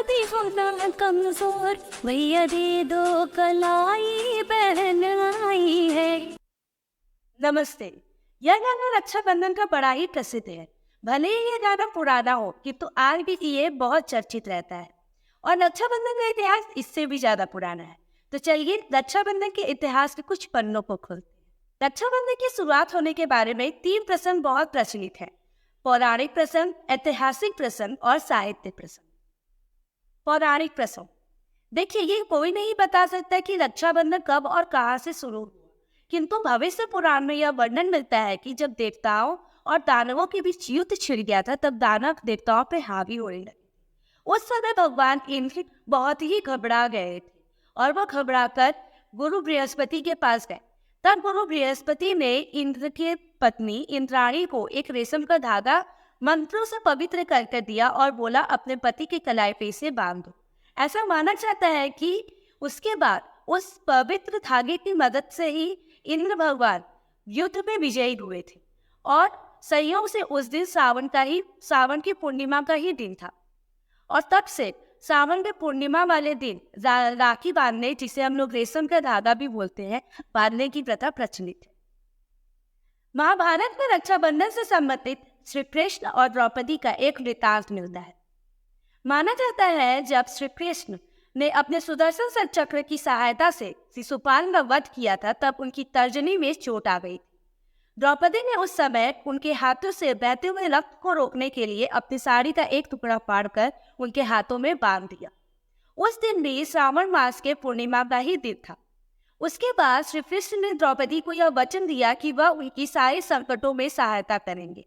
शादी होना कमजोर, भैया दे दो कलाई, बहन आई है। नमस्ते। यह गाना रक्षाबंधन का बड़ा ही प्रसिद्ध है। भले ही ये गाना पुराना हो किंतु आज भी ये बहुत चर्चित रहता है। और रक्षाबंधन का इतिहास इससे भी ज्यादा पुराना है। तो चलिए रक्षाबंधन के इतिहास के कुछ पन्नों को खोलते हैं। रक्षाबंधन की शुरुआत होने के बारे में 3 प्रसंग बहुत प्रचलित है: पौराणिक प्रसंग, ऐतिहासिक प्रसंग और साहित्य प्रसंग। पौराणिक प्रसंग, देखिए ये कोई नहीं बता सकता कि रक्षाबंधन कब और कहाँ से शुरू हुआ, किंतु भविष्य पुराण में यह वर्णन मिलता है कि जब देवताओं और दानवों के बीच युद्ध छिड़ गया था, तब दानव देवताओं पे हावी होने लगे। उस समय भगवान इंद्र बहुत ही घबरा गए थे और वह घबराकर गुरु बृहस्पति के पास गए। तब गुरु बृहस्पति ने इंद्र के पत्नी इंद्राणी को एक रेशम का धागा मंत्रों से पवित्र करके दिया और बोला, अपने पति के कलाई पे इसे बांध दो। ऐसा माना जाता है कि उसके बाद उस पवित्र धागे की मदद से ही इंद्र भगवान युद्ध में विजयी हुए थे। और संयोग से उस दिन सावन की पूर्णिमा का ही दिन था। और तब से सावन के पूर्णिमा वाले दिन राखी बांधने, जिसे हम लोग रेशम का धागा भी बोलते हैं, बांधने की प्रथा प्रचलित है। महाभारत में रक्षाबंधन से संबंधित श्री कृष्ण और द्रौपदी का एक वृत्तांत मिलता है। माना जाता है जब श्री कृष्ण ने अपने सुदर्शन चक्र की सहायता से शिशुपाल का वध किया था, तब उनकी तर्जनी में चोट आ गई थी। द्रौपदी ने उस समय उनके हाथों से बहते हुए रक्त को रोकने के लिए अपनी साड़ी का एक टुकड़ा फाड़कर उनके हाथों में बांध दिया। उस दिन भी श्रावण मास के पूर्णिमा का ही दिन था। उसके बाद श्री कृष्ण ने द्रौपदी को यह वचन दिया कि वह उनकी सारे संकटों में सहायता करेंगे।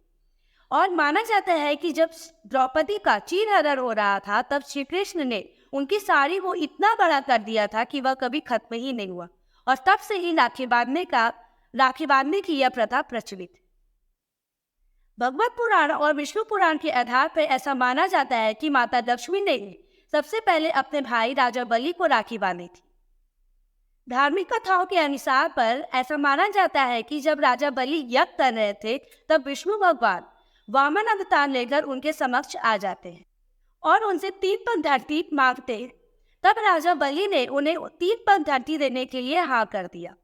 और माना जाता है कि जब द्रौपदी का चीरहरण हो रहा था, तब श्री कृष्ण ने उनकी साड़ी को इतना बड़ा कर दिया था कि वह कभी खत्म ही नहीं हुआ। और तब से ही राखी बांधने की यह प्रथा प्रचलित है। भगवत पुराण और विष्णु पुराण के आधार पर ऐसा माना जाता है कि माता लक्ष्मी ने सबसे पहले अपने भाई राजा बलि को राखी बांधी थी। धार्मिक कथाओं के अनुसार पर ऐसा माना जाता है कि जब राजा बलि यज्ञ कर रहे थे, तब विष्णु भगवान वामन अवतार लेकर उनके समक्ष आ जाते हैं और उनसे 3 पग धरती मांगते हैं। तब राजा बलि ने उन्हें 3 पग धरती देने के लिए हाँ कर दिया।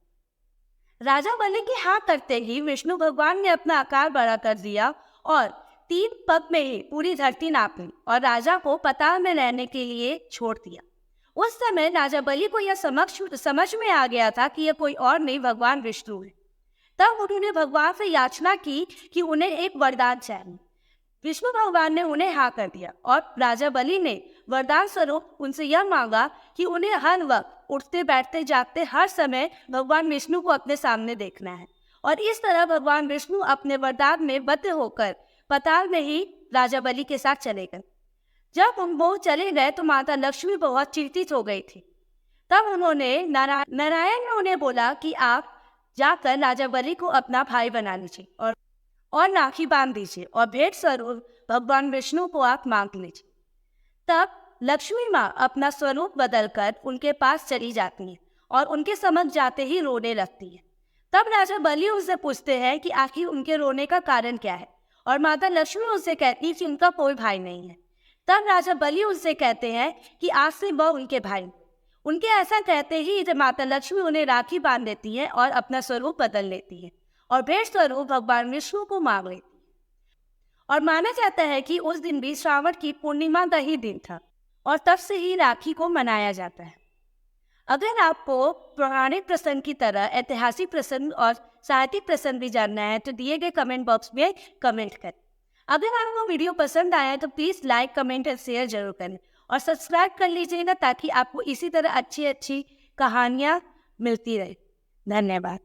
राजा बलि की हाँ करते ही विष्णु भगवान ने अपना आकार बड़ा कर दिया और 3 पग में ही पूरी धरती नाप ली और राजा को पाताल में रहने के लिए छोड़ दिया। उस समय राजा बलि को यह समझ में आ गया था कि यह कोई और नहीं, भगवान विष्णु है। तब उन्होंने भगवान से याचना की कि उन्हें एक वरदान चाहिए। विष्णु भगवान ने उन्हें हाँ कर दिया और राजा बलि ने वरदान स्वरूप उनसे यह मांगा कि उन्हें हर वक्त उठते बैठते जागते हर समय भगवान विष्णु को अपने सामने देखना है। और इस तरह भगवान विष्णु अपने वरदान में बद्ध होकर पाताल में ही राजा बलि के साथ चले गए। जब वो चले गए तो माता लक्ष्मी बहुत चिंतित हो गई थी। तब उन्होंने नारायण ने उन्हें बोला कि आप जाकर राजा बलि को अपना भाई बना लीजिए और राखी बांध दीजिए और भेंट स्वरूप भगवान विष्णु को आप मांग लीजिए। तब लक्ष्मी माँ अपना स्वरूप बदलकर उनके पास चली जाती हैं और उनके समक्ष जाते ही रोने लगती हैं। तब राजा बलि उनसे पूछते हैं कि आखिर उनके रोने का कारण क्या है, और माता लक्ष्मी उनसे कहती है कि उनका कोई भाई नहीं है। तब राजा बलि उनसे कहते हैं कि आज से वह उनके भाई। उनके ऐसा कहते ही माता लक्ष्मी उन्हें राखी बांध देती है और अपना स्वरूप बदल लेती है और भेंट स्वरूप भगवान विष्णु को मांग लेती है। और माना जाता है कि उस दिन भी श्रावण की पूर्णिमा का ही दिन था और तब से ही राखी को मनाया जाता है। अगर आपको पौराणिक प्रसंग की तरह ऐतिहासिक प्रसंग और साहित्यिक प्रसंग भी जानना है तो दिए गए कमेंट बॉक्स में कमेंट करें। अगर आपको वीडियो पसंद आया तो प्लीज़ लाइक, कमेंट और शेयर जरूर करें और सब्सक्राइब कर लीजिएगा ताकि आपको इसी तरह अच्छी अच्छी कहानियाँ मिलती रहे। धन्यवाद।